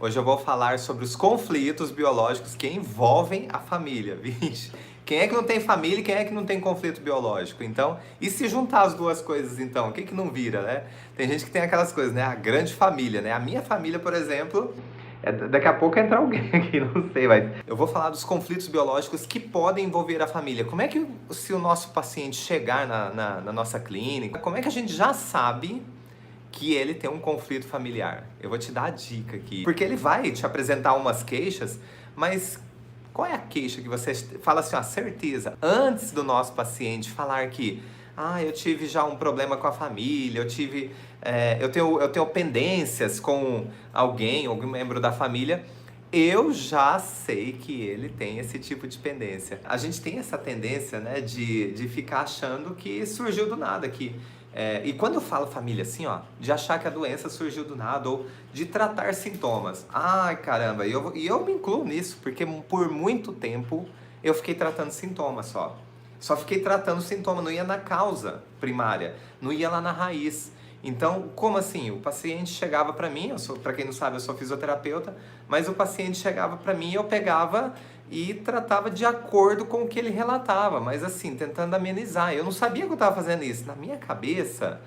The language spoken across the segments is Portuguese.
Hoje eu vou falar sobre os conflitos biológicos que envolvem a família. Vixe, quem é que não tem família e quem é que não tem conflito biológico? Então, e se juntar as duas coisas então, o que que não vira, né? Tem gente que tem aquelas coisas, né? A grande família, né? A minha família, por exemplo, daqui a pouco entra alguém aqui, não sei, mas eu vou falar dos conflitos biológicos que podem envolver a família. Como é que, se o nosso paciente chegar na nossa clínica, como é que a gente já sabe que ele tem um conflito familiar? Eu vou te dar a dica aqui. Porque ele vai te apresentar umas queixas, mas qual é a queixa que você fala assim, a certeza, antes do nosso paciente falar que eu tive já um problema com a família, eu tenho pendências com alguém, algum membro da família, eu já sei que ele tem esse tipo de pendência. A gente tem essa tendência, né, de ficar achando que surgiu do nada, e quando eu falo família assim, ó, de achar que a doença surgiu do nada ou de tratar sintomas. Ai, caramba, e eu me incluo nisso, porque por muito tempo eu fiquei tratando sintomas só. Só fiquei tratando sintoma, não ia na causa primária, não ia lá na raiz. Então, como assim? O paciente chegava para mim, para quem não sabe, eu sou fisioterapeuta, mas o paciente chegava para mim, eu pegava e tratava de acordo com o que ele relatava, mas assim, tentando amenizar. Eu não sabia que eu estava fazendo isso. Na minha cabeça,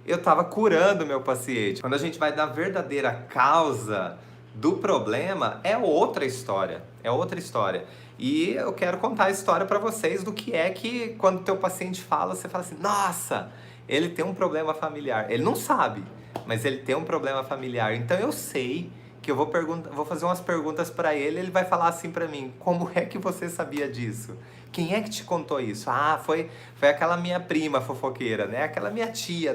eu estava curando o meu paciente. Quando a gente vai na verdadeira causa do problema, é outra história. É outra história. E eu quero contar a história para vocês do que é que quando o teu paciente fala, você fala assim, nossa, ele tem um problema familiar. Ele não sabe, mas ele tem um problema familiar. Então eu sei que eu vou fazer umas perguntas para ele, ele vai falar assim para mim, como é que você sabia disso? Quem é que te contou isso? Foi aquela minha prima fofoqueira, né? Aquela minha tia,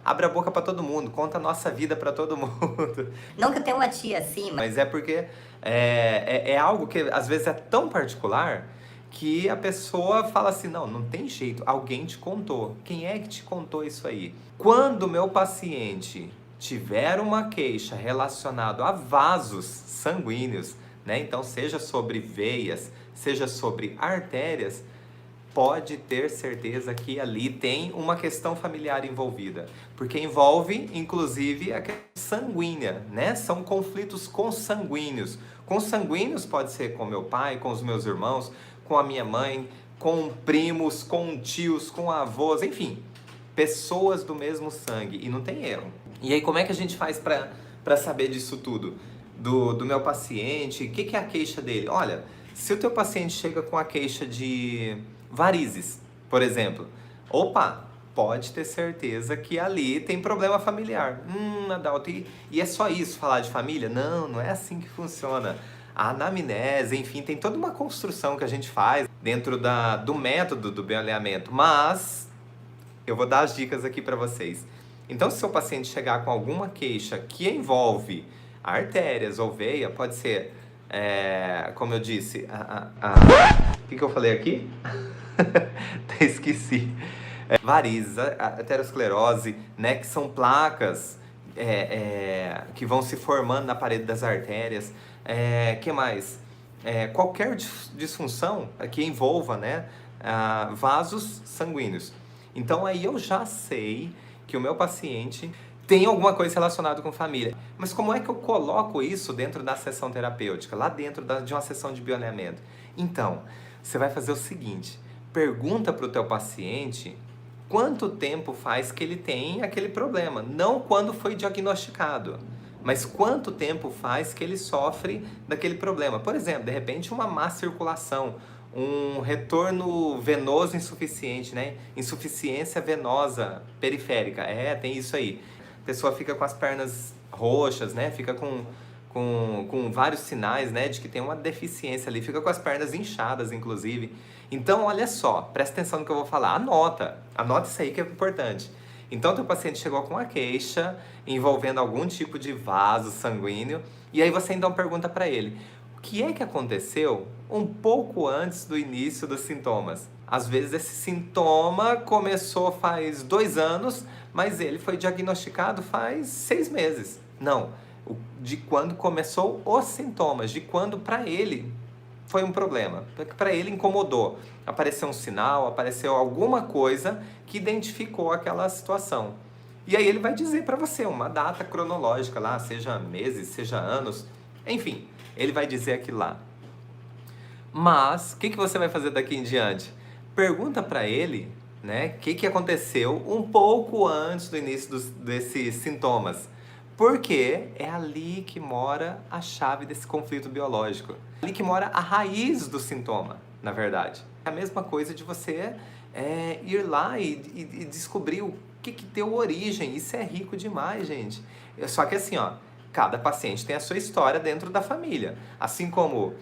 abre a boca para todo mundo, conta a nossa vida para todo mundo. Não que eu tenha uma tia assim, Mas é porque é algo que às vezes é tão particular que a pessoa fala assim, não tem jeito, alguém te contou. Quem é que te contou isso aí? Quando o meu paciente tiver uma queixa relacionada a vasos sanguíneos, né? Então seja sobre veias, seja sobre artérias, pode ter certeza que ali tem uma questão familiar envolvida, porque envolve, inclusive, a questão sanguínea, né? São conflitos consanguíneos. Consanguíneos pode ser com meu pai, com os meus irmãos, com a minha mãe, com primos, com tios, com avós, enfim, pessoas do mesmo sangue, e não tem erro. E aí, como é que a gente faz para saber disso tudo? Do meu paciente, o que é a queixa dele? Olha, se o teu paciente chega com a queixa de varizes, por exemplo, opa, pode ter certeza que ali tem problema familiar. Adalto, e é só isso, falar de família? Não é assim que funciona. A anamnese, enfim, tem toda uma construção que a gente faz dentro do método do bioalinhamento, mas eu vou dar as dicas aqui para vocês. Então, se o seu paciente chegar com alguma queixa que envolve artérias ou veia, pode ser, como eu disse, o que eu falei aqui? Até esqueci. Varizes, aterosclerose, né, que são placas que vão se formando na parede das artérias. Que mais? Qualquer disfunção que envolva, né, vasos sanguíneos. Então aí eu já sei que o meu paciente tem alguma coisa relacionada com família. Mas como é que eu coloco isso dentro da sessão terapêutica, lá dentro de uma sessão de bioalinhamento? Então, você vai fazer o seguinte, pergunta para o teu paciente quanto tempo faz que ele tem aquele problema. Não quando foi diagnosticado, mas quanto tempo faz que ele sofre daquele problema. Por exemplo, de repente uma má circulação, um retorno venoso insuficiente, né? Insuficiência venosa periférica. Tem isso aí. A pessoa fica com as pernas roxas, né? Fica com vários sinais, né? De que tem uma deficiência ali. Fica com as pernas inchadas, inclusive. Então, olha só. Presta atenção no que eu vou falar. Anota isso aí que é importante. Então, teu paciente chegou com uma queixa envolvendo algum tipo de vaso sanguíneo. E aí você então pergunta para ele, o que é que aconteceu um pouco antes do início dos sintomas? Às vezes esse sintoma começou faz 2 anos, mas ele foi diagnosticado faz 6 meses. Não, de quando começou os sintomas, de quando para ele foi um problema, para ele incomodou. Apareceu um sinal, apareceu alguma coisa que identificou aquela situação. E aí ele vai dizer para você uma data cronológica lá, seja meses, seja anos, Enfim, ele vai dizer aquilo lá. Mas, o que você vai fazer daqui em diante? Pergunta para ele, né, o que aconteceu um pouco antes do início desses sintomas. Porque é ali que mora a chave desse conflito biológico. É ali que mora a raiz do sintoma, na verdade. É a mesma coisa de você ir lá e descobrir o que deu origem. Isso é rico demais, gente. Só que assim, ó, cada paciente tem a sua história dentro da família. Assim como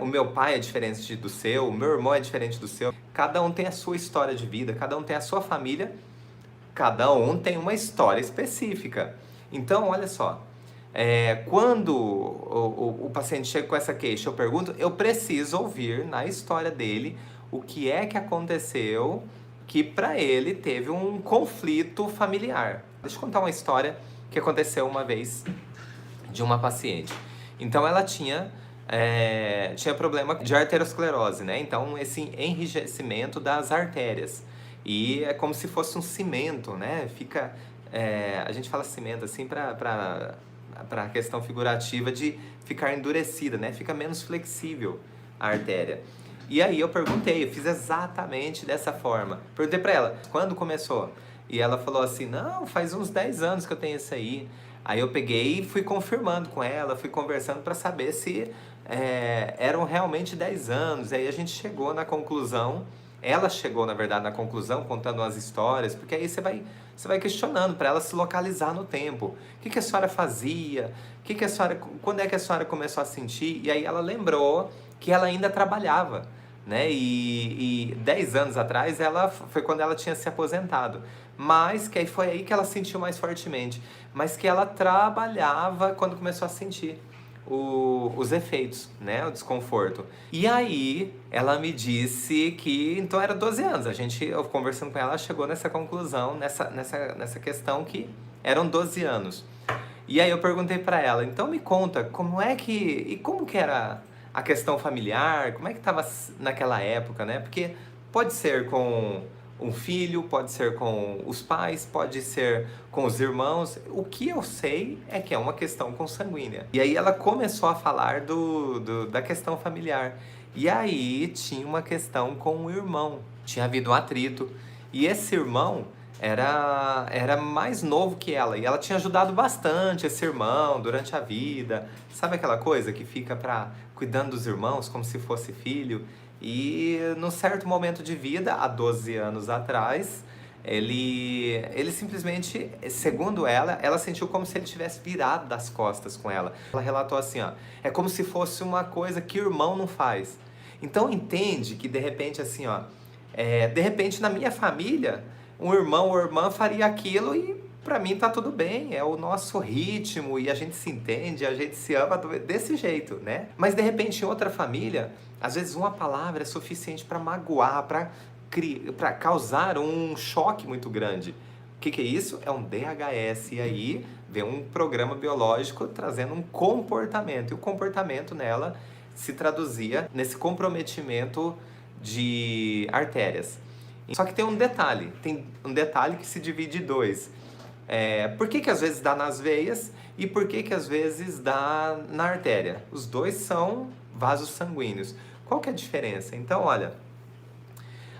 o meu pai é diferente do seu, o meu irmão é diferente do seu. Cada um tem a sua história de vida, cada um tem a sua família, cada um tem uma história específica. Então, olha só, quando o paciente chega com essa queixa, eu pergunto, eu preciso ouvir na história dele o que é que aconteceu que para ele teve um conflito familiar. Deixa eu contar uma história que aconteceu uma vez de uma paciente. Então ela tinha problema de arteriosclerose, né? Então esse enrijecimento das artérias. E é como se fosse um cimento, né? Fica, a gente fala cimento assim para a questão figurativa de ficar endurecida, né? Fica menos flexível a artéria. E aí eu perguntei, eu fiz exatamente dessa forma. Perguntei para ela, quando começou? E ela falou assim, não, faz uns 10 anos que eu tenho isso aí. Aí eu peguei e fui confirmando com ela, fui conversando para saber se eram realmente 10 anos. Aí a gente chegou na conclusão, ela chegou, na verdade, na conclusão, contando umas histórias, porque aí você vai questionando para ela se localizar no tempo. O que a senhora fazia? Quando é que a senhora começou a sentir? E aí ela lembrou que ela ainda trabalhava, né? E 10 anos atrás foi quando ela tinha se aposentado. Mas que aí foi aí que ela sentiu mais fortemente. Mas que ela trabalhava quando começou a sentir os efeitos, né? O desconforto. E aí ela me disse que então era 12 anos. Eu conversando com ela, chegou nessa conclusão, nessa questão que eram 12 anos. E aí eu perguntei para ela, então me conta, como que era a questão familiar, como é que estava naquela época, né? Porque pode ser com um filho, pode ser com os pais, pode ser com os irmãos. O que eu sei é que é uma questão consanguínea. E aí ela começou a falar da questão familiar. E aí tinha uma questão com o irmão. Tinha havido um atrito. E esse irmão era mais novo que ela. E ela tinha ajudado bastante esse irmão durante a vida. Sabe aquela coisa que fica cuidando dos irmãos como se fosse filho? E num certo momento de vida, há 12 anos atrás, ele simplesmente, segundo ela sentiu como se ele tivesse virado das costas com ela. Ela relatou assim, ó, é como se fosse uma coisa que o irmão não faz. Então entende que de repente assim, ó, de repente na minha família, um irmão ou irmã faria aquilo e pra mim tá tudo bem, é o nosso ritmo e a gente se entende, a gente se ama desse jeito, né? Mas de repente em outra família, às vezes uma palavra é suficiente para magoar, para causar um choque muito grande. O que é isso? É um DHS, e aí vem um programa biológico trazendo um comportamento, e o comportamento nela se traduzia nesse comprometimento de artérias. Só que tem um detalhe que se divide em dois. Por que às vezes dá nas veias e por que às vezes dá na artéria? Os dois são vasos sanguíneos. Qual que é a diferença? Então, olha,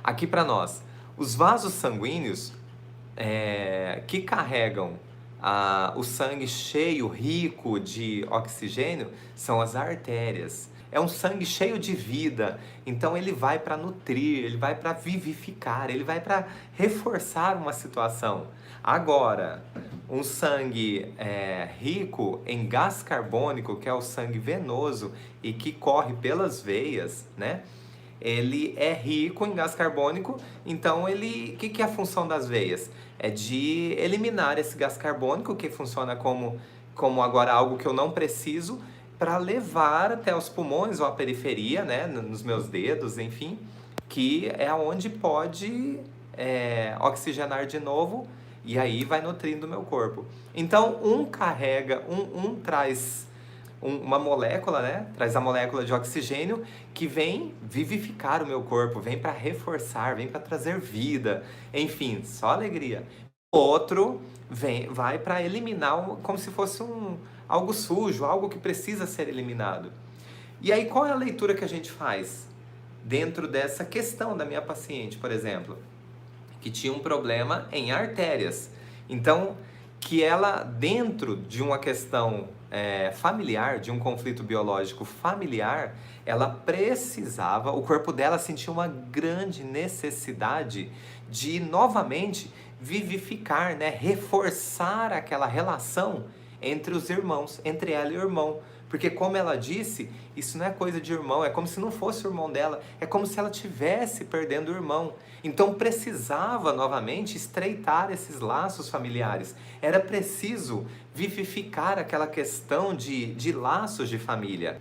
aqui para nós, os vasos sanguíneos que carregam o sangue cheio, rico de oxigênio, são as artérias. É um sangue cheio de vida, então ele vai para nutrir, ele vai para vivificar, ele vai para reforçar uma situação. Agora, um sangue rico em gás carbônico, que é o sangue venoso e que corre pelas veias, né? Ele é rico em gás carbônico, então o que é a função das veias? É de eliminar esse gás carbônico, que funciona como agora algo que eu não preciso, para levar até os pulmões ou a periferia, né, nos meus dedos, enfim, que é onde pode oxigenar de novo e aí vai nutrindo o meu corpo. Então, um traz uma molécula, né, traz a molécula de oxigênio que vem vivificar o meu corpo, vem para reforçar, vem para trazer vida, enfim, só alegria. O outro vai para eliminar como se fosse algo sujo, algo que precisa ser eliminado. E aí qual é a leitura que a gente faz dentro dessa questão da minha paciente, por exemplo, que tinha um problema em artérias. Então, que ela, dentro de uma questão familiar, de um conflito biológico familiar, ela precisava, o corpo dela sentia uma grande necessidade de novamente vivificar, né? Reforçar aquela relação entre os irmãos, entre ela e o irmão. Porque como ela disse, isso não é coisa de irmão, é como se não fosse o irmão dela, é como se ela tivesse perdendo o irmão. Então precisava novamente estreitar esses laços familiares. Era preciso vivificar aquela questão de laços de família.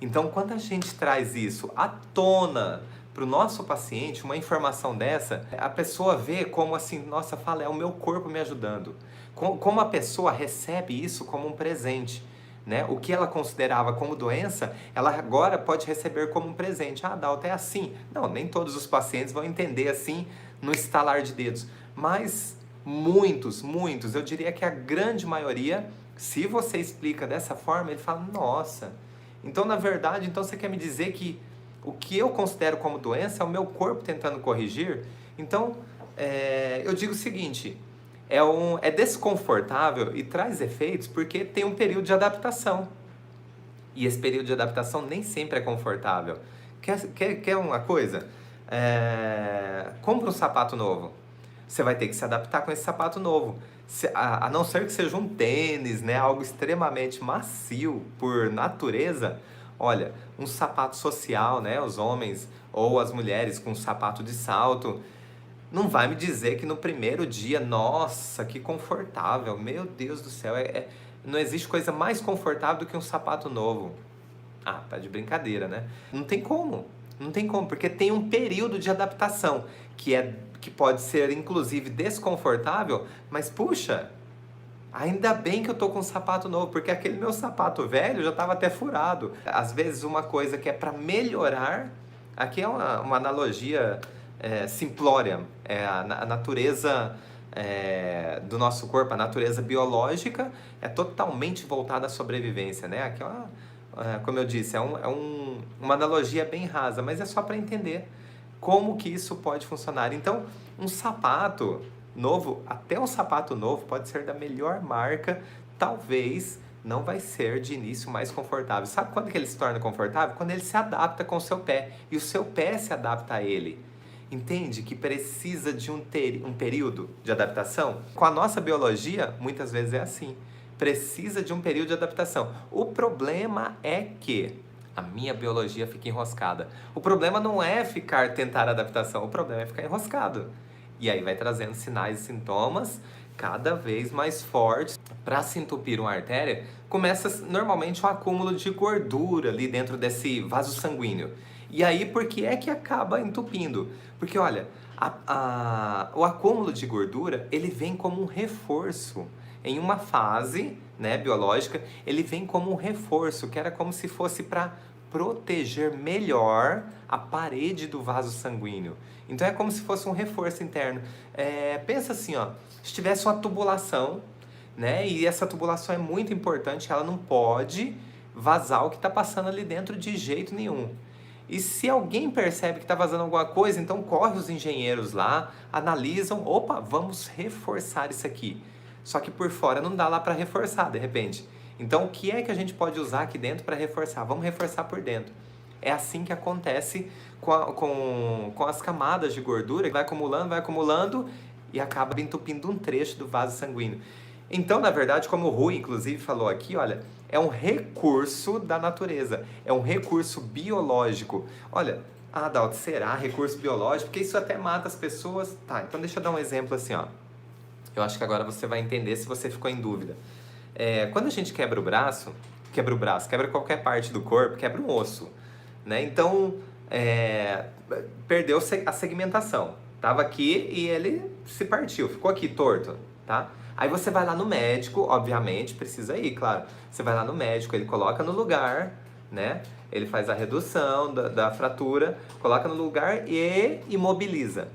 Então quando a gente traz isso à tona para o nosso paciente, uma informação dessa, a pessoa vê como assim, nossa, fala, é o meu corpo me ajudando. Como a pessoa recebe isso como um presente. Né? O que ela considerava como doença, ela agora pode receber como um presente. Ah, Dalton, é assim. Não, nem todos os pacientes vão entender assim no estalar de dedos. Mas muitos, eu diria que a grande maioria, se você explica dessa forma, ele fala, nossa, então na verdade, então você quer me dizer que o que eu considero como doença é o meu corpo tentando corrigir? Então, eu digo o seguinte, é desconfortável e traz efeitos porque tem um período de adaptação. E esse período de adaptação nem sempre é confortável. Quer uma coisa? Compra um sapato novo. Você vai ter que se adaptar com esse sapato novo. A não ser que seja um tênis, né? Algo extremamente macio por natureza. Olha, um sapato social, né? Os homens ou as mulheres com um sapato de salto. Não vai me dizer que no primeiro dia, nossa, que confortável, meu Deus do céu, não existe coisa mais confortável do que um sapato novo. Ah, tá de brincadeira, né? Não tem como, porque tem um período de adaptação, que pode ser inclusive desconfortável, mas puxa, ainda bem que eu tô com um sapato novo, porque aquele meu sapato velho já estava até furado. Às vezes uma coisa que é para melhorar, aqui é uma analogia simplória, a natureza do nosso corpo, a natureza biológica é totalmente voltada à sobrevivência, né? Aqui como eu disse, uma analogia bem rasa, mas é só para entender como que isso pode funcionar. Então, um sapato novo, até um sapato novo pode ser da melhor marca, talvez não vai ser de início mais confortável. Sabe quando que ele se torna confortável? Quando ele se adapta com o seu pé, e o seu pé se adapta a ele. Entende que precisa de um período de adaptação? Com a nossa biologia, muitas vezes é assim. Precisa de um período de adaptação. O problema é que a minha biologia fica enroscada. O problema não é tentar adaptação, o problema é ficar enroscado. E aí vai trazendo sinais e sintomas cada vez mais fortes. Para se entupir uma artéria, começa normalmente um acúmulo de gordura ali dentro desse vaso sanguíneo. E aí, por que é que acaba entupindo? Porque, olha, o acúmulo de gordura, ele vem como um reforço. Em uma fase, né, biológica, ele vem como um reforço, que era como se fosse para proteger melhor a parede do vaso sanguíneo. Então, é como se fosse um reforço interno. Pensa assim, ó, se tivesse uma tubulação, né, e essa tubulação é muito importante, ela não pode vazar o que está passando ali dentro de jeito nenhum. E se alguém percebe que está vazando alguma coisa, então corre os engenheiros lá, analisam, opa, vamos reforçar isso aqui. Só que por fora não dá lá para reforçar, de repente. Então o que é que a gente pode usar aqui dentro para reforçar? Vamos reforçar por dentro. É assim que acontece com as camadas de gordura, que vai acumulando e acaba entupindo um trecho do vaso sanguíneo. Então, na verdade, como o Rui, inclusive, falou aqui, olha, é um recurso da natureza, é um recurso biológico. Olha, Dalton, será recurso biológico? Porque isso até mata as pessoas. Tá, então deixa eu dar um exemplo assim, ó. Eu acho que agora você vai entender se você ficou em dúvida. Quando a gente quebra quebra qualquer parte do corpo, quebra um osso, né? Então, perdeu a segmentação. Tava aqui e ele se partiu, ficou aqui torto, tá? Aí você vai lá no médico, obviamente, precisa ir, claro. Você vai lá no médico, ele coloca no lugar, né? Ele faz a redução da fratura, coloca no lugar e imobiliza.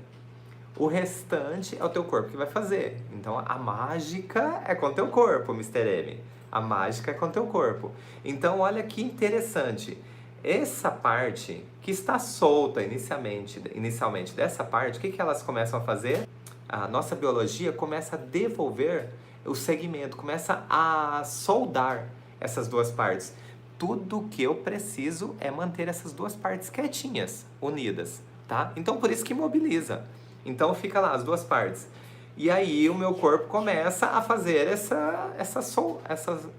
O restante é o teu corpo que vai fazer. Então a mágica é com o teu corpo, Mr. M. A mágica é com o teu corpo. Então, olha que interessante. Essa parte que está solta inicialmente dessa parte, o que que elas começam a fazer? A nossa biologia começa a devolver o segmento, começa a soldar essas duas partes. Tudo que eu preciso é manter essas duas partes quietinhas, unidas, tá? Então, por isso que mobiliza. Então, fica lá as duas partes. E aí, o meu corpo começa a fazer essa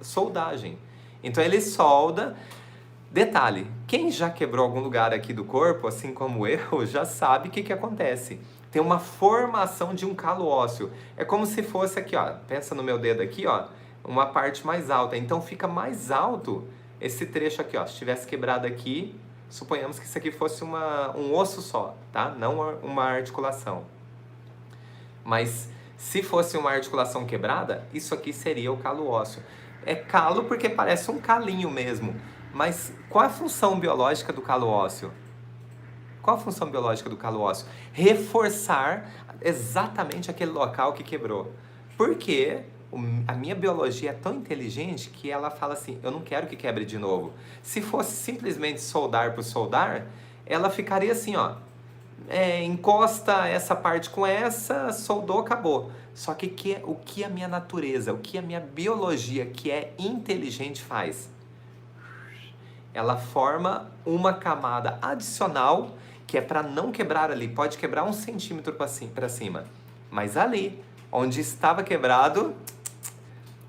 soldagem. Então, ele solda. Detalhe, quem já quebrou algum lugar aqui do corpo, assim como eu, já sabe o que que acontece. Tem uma formação de um calo ósseo. É como se fosse aqui, ó. Pensa no meu dedo aqui, ó. Uma parte mais alta. Então fica mais alto esse trecho aqui, ó. Se tivesse quebrado aqui, suponhamos que isso aqui fosse um osso só, tá? Não uma articulação. Mas se fosse uma articulação quebrada, isso aqui seria o calo ósseo. É calo porque parece um calinho mesmo. Mas qual é a função biológica do calo ósseo? Qual a função biológica do calo ósseo? Reforçar exatamente aquele local que quebrou. Porque a minha biologia é tão inteligente que ela fala assim, eu não quero que quebre de novo. Se fosse simplesmente soldar por soldar, ela ficaria assim, ó. Encosta essa parte com essa, soldou, acabou. Só que o que a minha natureza, o que a minha biologia, que é inteligente, faz? Ela forma uma camada adicional que é para não quebrar ali. Pode quebrar 1 centímetro para cima. Mas ali, onde estava quebrado,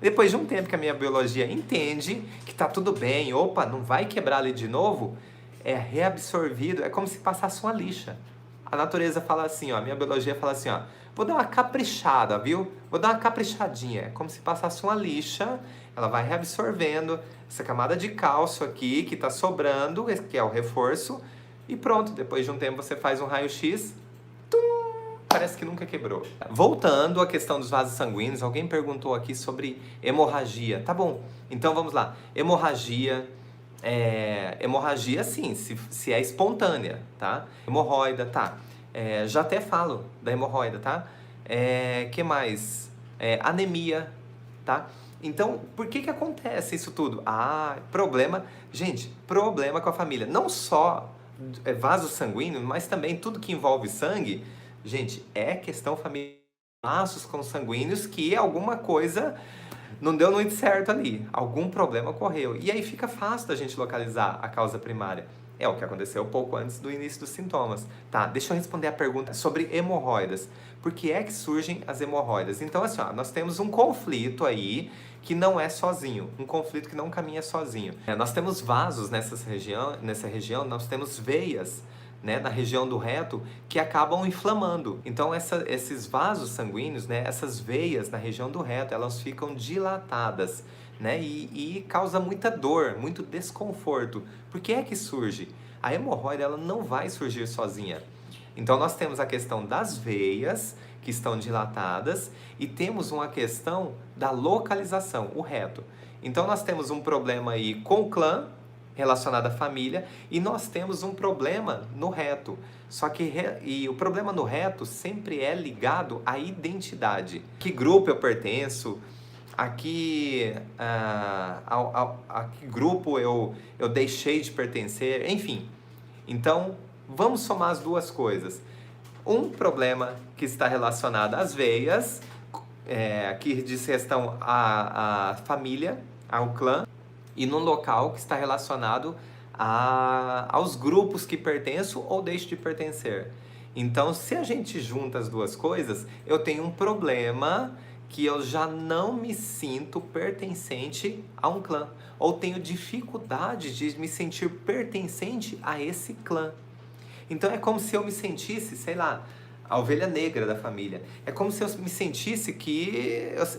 depois de um tempo que a minha biologia entende que tá tudo bem, opa, não vai quebrar ali de novo, é reabsorvido, é como se passasse uma lixa. A natureza fala assim, ó, a minha biologia fala assim, ó, vou dar uma caprichada, viu? Vou dar uma caprichadinha. É como se passasse uma lixa, ela vai reabsorvendo essa camada de cálcio aqui que está sobrando, que é o reforço, e pronto, depois de um tempo você faz um raio-x, parece que nunca quebrou. Voltando à questão dos vasos sanguíneos, alguém perguntou aqui sobre hemorragia. Tá bom, então vamos lá. Hemorragia sim, se é espontânea, tá? Hemorroida, tá. Já até falo da hemorroida, tá? Que mais? Anemia, tá? Então, por que que acontece isso tudo? Problema, gente, problema com a família. Não só vaso sanguíneo, mas também tudo que envolve sangue. Gente, é questão familiar, laços consanguíneos que alguma coisa não deu muito certo ali, algum problema ocorreu. E aí fica fácil da gente localizar a causa primária. É o que aconteceu pouco antes do início dos sintomas. Tá, deixa eu responder a pergunta sobre hemorroidas. Por que é que surgem as hemorroidas? Então, assim, ó, nós temos um conflito aí que não é sozinho, um conflito que não caminha sozinho. Nós temos vasos nessa região, nós temos veias, né, na região do reto, que acabam inflamando. Então, esses vasos sanguíneos, né, essas veias na região do reto, elas ficam dilatadas, né, e causa muita dor, muito desconforto. Por que é que surge? A hemorroida, ela não vai surgir sozinha. Então, nós temos a questão das veias, que estão dilatadas, e temos uma questão da localização, o reto. Então, nós temos um problema aí com o clã, relacionado à família, e nós temos um problema no reto. Só que o problema no reto sempre é ligado à identidade. Que grupo eu pertenço? A que grupo eu deixei de pertencer? Enfim, então vamos somar as duas coisas. Um problema que está relacionado às veias, que diz questão à família, ao clã, e num local que está relacionado aos grupos que pertenço ou deixo de pertencer. Então, se a gente junta as duas coisas, eu tenho um problema que eu já não me sinto pertencente a um clã, ou tenho dificuldade de me sentir pertencente a esse clã. Então é como se eu me sentisse, sei lá, a ovelha negra da família. É como se eu me sentisse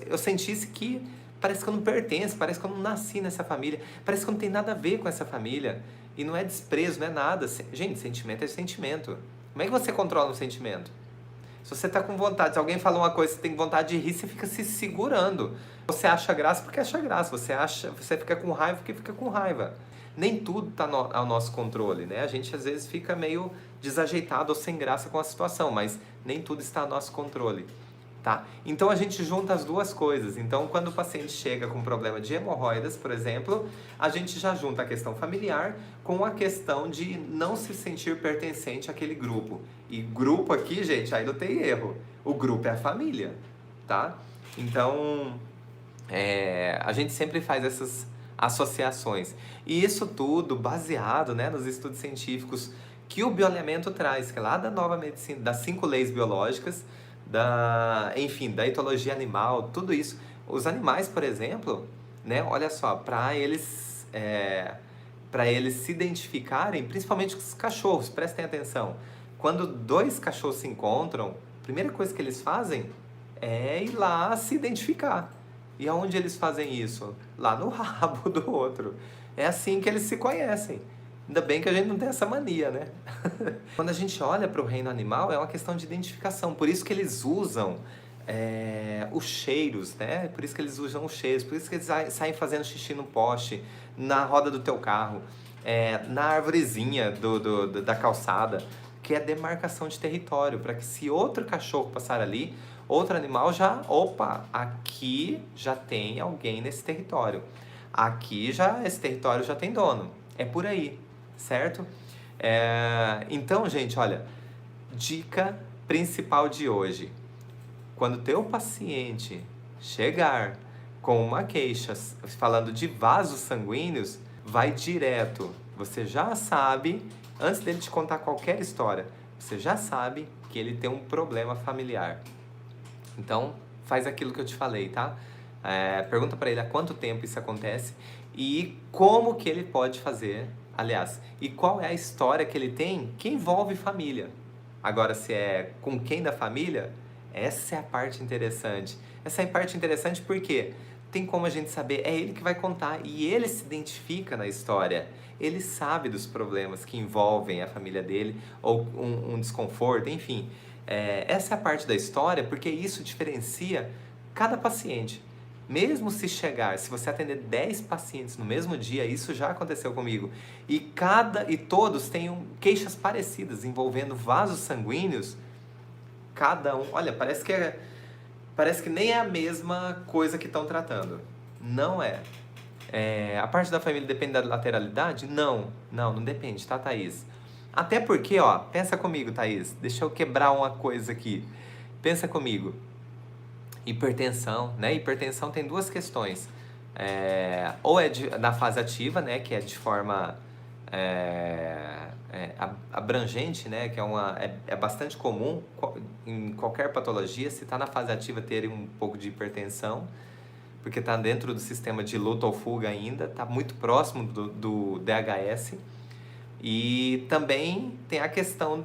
eu sentisse que parece que eu não pertenço, parece que eu não nasci nessa família, parece que eu não tenho nada a ver com essa família. E não é desprezo, não é nada. Gente, sentimento é sentimento. Como é que você controla um sentimento? Se você está com vontade, se alguém fala uma coisa, você tem vontade de rir, você fica se segurando. Você acha graça porque acha graça, você fica com raiva porque fica com raiva. Nem tudo está ao nosso controle, né? A gente às vezes fica meio desajeitado ou sem graça com a situação, mas nem tudo está ao nosso controle. tá? Então a gente junta as duas coisas. Então quando o paciente chega com problema de hemorroidas, por exemplo, a gente já junta a questão familiar com a questão de não se sentir pertencente àquele grupo. E grupo aqui, gente, aí não tem erro. O grupo é a família, tá? Então, a gente sempre faz essas associações. E isso tudo baseado, né, nos estudos científicos que o bioalimento traz, que é lá da nova medicina, das 5 leis biológicas, enfim, da etologia animal, tudo isso. Os animais, por exemplo, né, olha só, para eles se identificarem, principalmente os cachorros, prestem atenção. Quando 2 cachorros se encontram, a primeira coisa que eles fazem é ir lá se identificar. E aonde eles fazem isso? Lá no rabo do outro. É assim que eles se conhecem. Ainda bem que a gente não tem essa mania, né? Quando a gente olha para o reino animal, é uma questão de identificação. Por isso que eles usam os cheiros, né? Por isso que eles usam os cheiros. Por isso que eles saem fazendo xixi no poste, na roda do teu carro, na arvorezinha da calçada, que é demarcação de território. Para que se outro cachorro passar ali, outro animal já... Opa, aqui já tem alguém nesse território. Aqui esse território já tem dono. É por aí, certo? Então, gente, olha, dica principal de hoje. Quando teu paciente chegar com uma queixa falando de vasos sanguíneos, vai direto. Você já sabe, antes dele te contar qualquer história, você já sabe que ele tem um problema familiar. Então, faz aquilo que eu te falei, tá? Pergunta para ele há quanto tempo isso acontece e como que ele pode fazer, aliás, e qual é a história que ele tem que envolve família. Agora, se é com quem da família, essa é a parte interessante. Essa é a parte interessante porque tem como a gente saber, é ele que vai contar e ele se identifica na história. Ele sabe dos problemas que envolvem a família dele ou um desconforto, enfim. Essa é a parte da história porque isso diferencia cada paciente. Mesmo se você atender 10 pacientes no mesmo dia, isso já aconteceu comigo, e todos têm queixas parecidas envolvendo vasos sanguíneos, cada um, olha, parece que nem é a mesma coisa que estão tratando. Não é. A parte da família depende da lateralidade? Não depende, tá, Thaís? Até porque, ó, pensa comigo, Thaís, deixa eu quebrar uma coisa aqui. Pensa comigo. Hipertensão, né? Hipertensão tem 2 questões. Ou na fase ativa, né? Que é de forma abrangente, né? Que é bastante comum em qualquer patologia, se está na fase ativa, ter um pouco de hipertensão, porque está dentro do sistema de luta ou fuga ainda, está muito próximo do DHS. E também tem a questão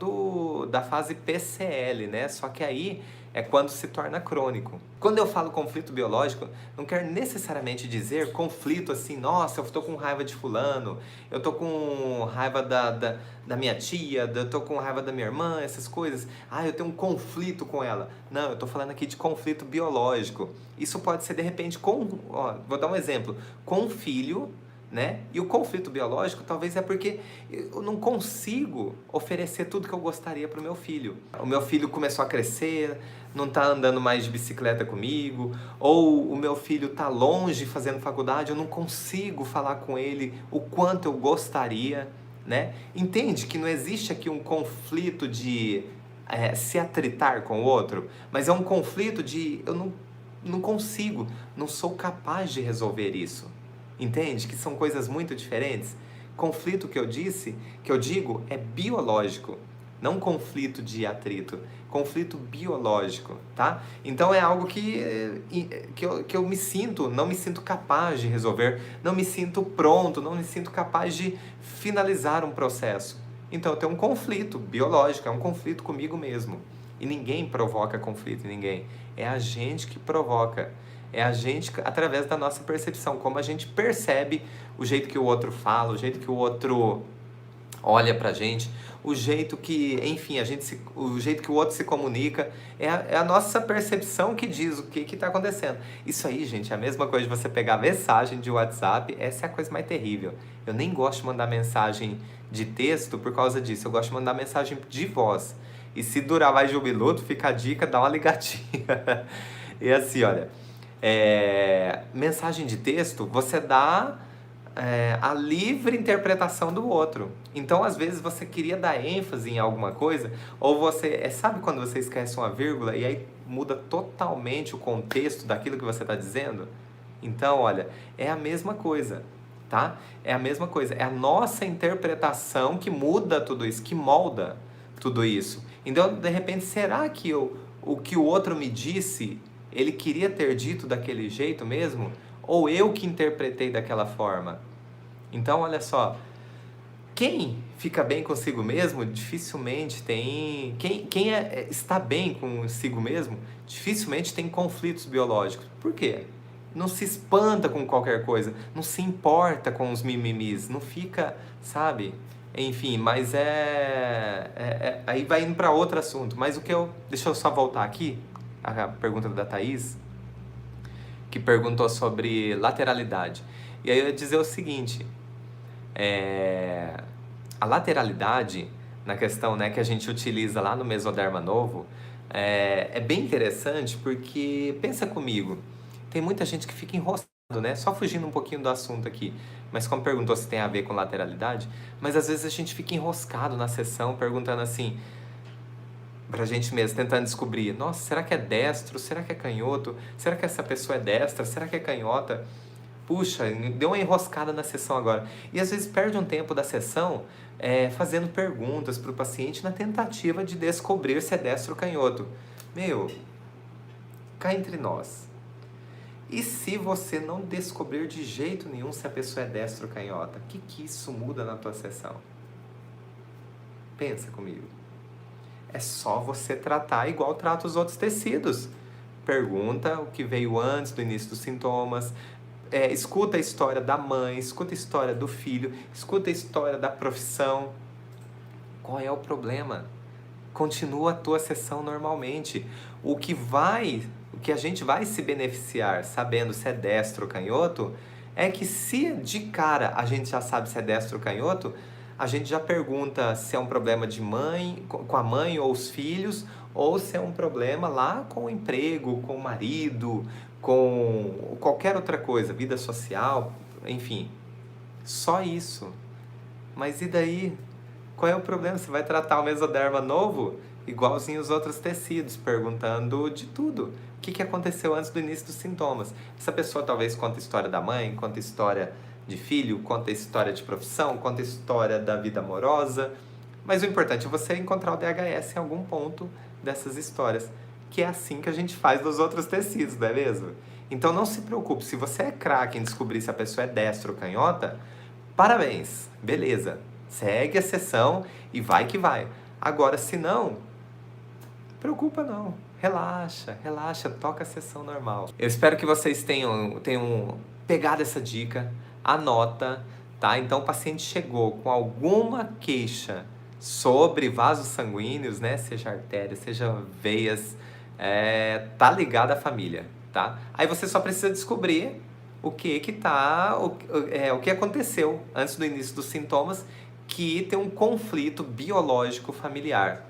da fase PCL, né? Só que aí é quando se torna crônico. Quando eu falo conflito biológico, não quero necessariamente dizer conflito assim, nossa, eu estou com raiva de fulano, eu estou com raiva da minha tia, eu estou com raiva da minha irmã, essas coisas. Eu tenho um conflito com ela. Não, eu estou falando aqui de conflito biológico. Isso pode ser, de repente, vou dar um exemplo, com um filho, né? E o conflito biológico talvez é porque eu não consigo oferecer tudo que eu gostaria para o meu filho. O meu filho começou a crescer, não está andando mais de bicicleta comigo, ou o meu filho está longe fazendo faculdade, eu não consigo falar com ele o quanto eu gostaria, né? Entende que não existe aqui um conflito de se atritar com o outro, mas é um conflito de eu não consigo, não sou capaz de resolver isso. Entende? Que são coisas muito diferentes. Conflito que eu digo, é biológico, não conflito de atrito, conflito biológico, tá? Então é algo que eu não me sinto capaz de resolver, não me sinto pronto, não me sinto capaz de finalizar um processo. Então eu tenho um conflito biológico, é um conflito comigo mesmo. E ninguém provoca conflito em ninguém, é a gente que provoca. É a gente, através da nossa percepção, como a gente percebe o jeito que o outro fala, o jeito que o outro olha pra gente, o jeito que, enfim, o jeito que o outro se comunica, é a nossa percepção que diz o que está acontecendo. Isso aí, gente, é a mesma coisa de você pegar a mensagem de WhatsApp, essa é a coisa mais terrível. Eu nem gosto de mandar mensagem de texto por causa disso, eu gosto de mandar mensagem de voz. E se durar mais de um minuto, fica a dica, dá uma ligadinha. E assim, olha, mensagem de texto, você dá a livre interpretação do outro. Então, às vezes, você queria dar ênfase em alguma coisa, ou você... sabe quando você esquece uma vírgula e aí muda totalmente o contexto daquilo que você está dizendo? Então, olha, é a mesma coisa, tá? É a mesma coisa. É a nossa interpretação que muda tudo isso, que molda tudo isso. Então, de repente, será que o que o outro me disse, ele queria ter dito daquele jeito mesmo? Ou eu que interpretei daquela forma? Então, olha só, quem fica bem consigo mesmo, dificilmente tem... Quem está bem consigo mesmo, dificilmente tem conflitos biológicos. Por quê? Não se espanta com qualquer coisa, não se importa com os mimimis, não fica, sabe? Enfim, mas aí vai indo para outro assunto. Mas o que eu... Deixa eu só voltar aqui, a pergunta da Thaís, que perguntou sobre lateralidade. E aí eu ia dizer o seguinte... a lateralidade, na questão, né, que a gente utiliza lá no Mesoderma Novo, é bem interessante porque, pensa comigo, tem muita gente que fica enroscado, né? Só fugindo um pouquinho do assunto aqui, mas como perguntou se tem a ver com lateralidade, mas às vezes a gente fica enroscado na sessão perguntando assim, pra gente mesmo, tentando descobrir, nossa, será que é destro? Será que é canhoto? Será que essa pessoa é destra? Será que é canhota? Puxa, deu uma enroscada na sessão agora. E às vezes perde um tempo da sessão fazendo perguntas para o paciente na tentativa de descobrir se é destro ou canhoto. Meu, cá entre nós. E se você não descobrir de jeito nenhum se a pessoa é destra ou canhota, o que isso muda na tua sessão? Pensa comigo. É só você tratar igual trata os outros tecidos. Pergunta o que veio antes do início dos sintomas, escuta a história da mãe, escuta a história do filho, escuta a história da profissão. Qual é o problema? Continua a tua sessão normalmente. O que a gente vai se beneficiar sabendo se é destro ou canhoto é que se de cara a gente já sabe se é destro ou canhoto, a gente já pergunta se é um problema de mãe, com a mãe ou os filhos, ou se é um problema lá com o emprego, com o marido, com qualquer outra coisa, vida social, enfim. Só isso. Mas e daí? Qual é o problema? Você vai tratar o mesoderma novo igualzinho os outros tecidos, perguntando de tudo. O que aconteceu antes do início dos sintomas? Essa pessoa talvez conta a história da mãe, conta a história de filho, conta a história de profissão, conta a história da vida amorosa. Mas o importante é você encontrar o DHS em algum ponto dessas histórias, que é assim que a gente faz dos outros tecidos, não é mesmo? Então não se preocupe, se você é craque em descobrir se a pessoa é destra ou canhota, parabéns, beleza, segue a sessão e vai que vai. Agora, se não, preocupa não, relaxa, toca a sessão normal. Eu espero que vocês tenham pegado essa dica, anota, tá? Então o paciente chegou com alguma queixa sobre vasos sanguíneos, né? Seja artéria, seja veias, tá ligado à família, tá? Aí você só precisa descobrir o que aconteceu antes do início dos sintomas, que tem um conflito biológico familiar.